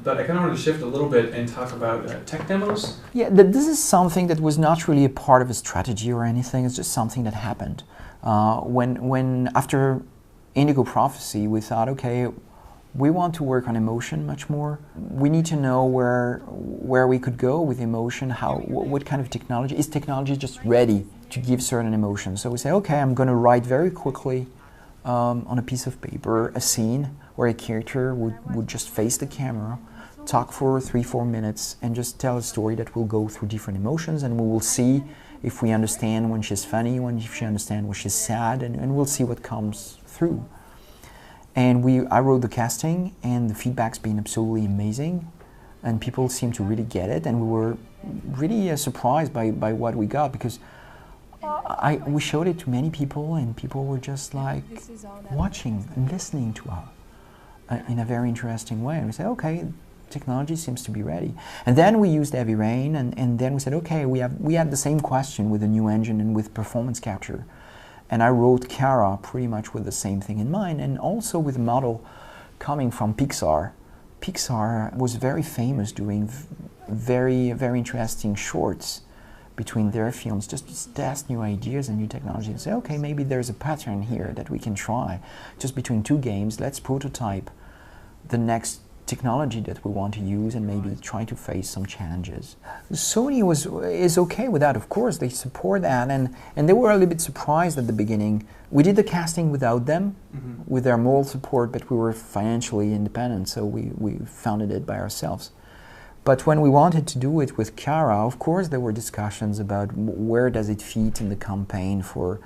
but I kind of wanted to shift a little bit and talk about tech demos. Yeah, this is something that was not really a part of a strategy or anything. It's just something that happened. When after Indigo Prophecy, we thought, okay, we want to work on emotion much more. We need to know where we could go with emotion, what kind of technology. Is technology just ready to give certain emotions? So we say, okay, I'm going to write very quickly on a piece of paper a scene where a character would just face the camera, talk for 3-4 minutes, and just tell a story that will go through different emotions, and we will see if we understand when she's funny, if she understands when she's sad, and we'll see what comes through. And I wrote the casting, and the feedback's been absolutely amazing, and people seem to really get it, and we were really surprised by what we got, because we showed it to many people, and people were just like watching and listening to us in a very interesting way. And we said, okay, technology seems to be ready. And then we used Heavy Rain, and then we said, okay, we had the same question with the new engine and with performance capture. And I wrote Kara pretty much with the same thing in mind, and also with a model coming from Pixar. Pixar was very famous doing very, very interesting shorts between their films, just to test new ideas and new technology and say, okay, maybe there's a pattern here that we can try. Just between two games, let's prototype the next technology that we want to use and maybe try to face some challenges. Sony is okay with that, of course, they support that, and they were a little bit surprised at the beginning. We did the casting without them, with their moral support, but we were financially independent, so we funded it by ourselves. But when we wanted to do it with Kara, of course there were discussions about where does it fit in the campaign for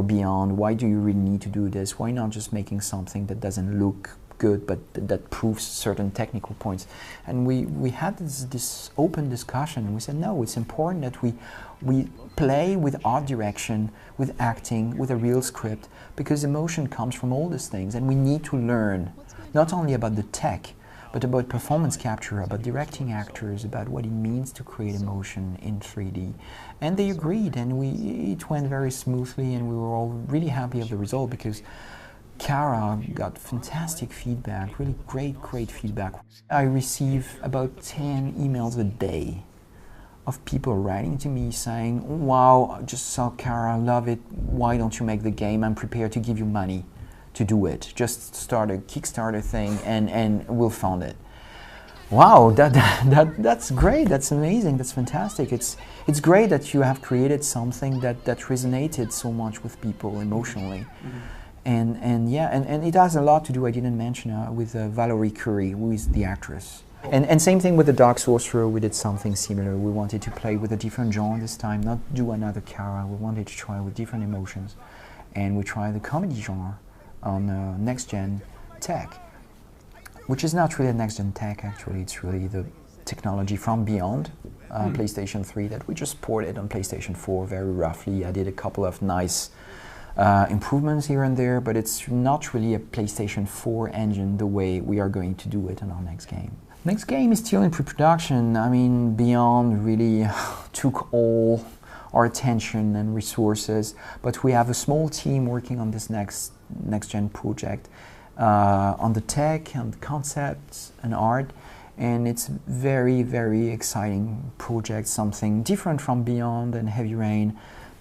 Beyond, why do you really need to do this, why not just making something that doesn't look good, but that proves certain technical points. And we had this open discussion, and we said, no, it's important that we play with art direction, with acting, with a real script, because emotion comes from all these things, and we need to learn not only about the tech, but about performance capture, about directing actors, about what it means to create emotion in 3D. And they agreed, and it went very smoothly, and we were all really happy of the result, because Kara got fantastic feedback, really great feedback. I receive about 10 emails a day of people writing to me saying, wow, I just saw Kara, love it, why don't you make the game? I'm prepared to give you money to do it. Just start a Kickstarter thing and we'll fund it. Wow, that's great, that's amazing, that's fantastic. It's great that you have created something that resonated so much with people emotionally. And it has a lot to do, I didn't mention, with Valerie Curie, who is the actress. And same thing with the Dark Sorcerer, we did something similar. We wanted to play with a different genre this time, not do another Kara. We wanted to try with different emotions. And we tried the comedy genre on next-gen tech, which is not really a next-gen tech, actually. It's really the technology from Beyond, PlayStation 3, that we just ported on PlayStation 4 very roughly. I did a couple of nice improvements here and there, but it's not really a PlayStation 4 engine the way we are going to do it in our next game. Next game is still in pre-production. I mean, Beyond really took all our attention and resources, but we have a small team working on this next-gen project, on the tech, and the concepts and art, and it's very, very exciting project, something different from Beyond and Heavy Rain,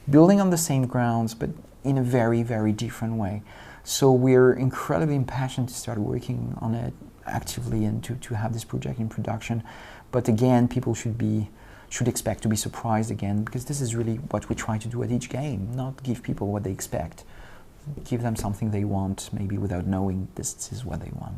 building on the same grounds, but in a very, very different way. So we're incredibly impassioned to start working on it actively and to have this project in production. But again, people should expect to be surprised again, because this is really what we try to do at each game, not give people what they expect. Give them something they want, maybe without knowing this is what they want.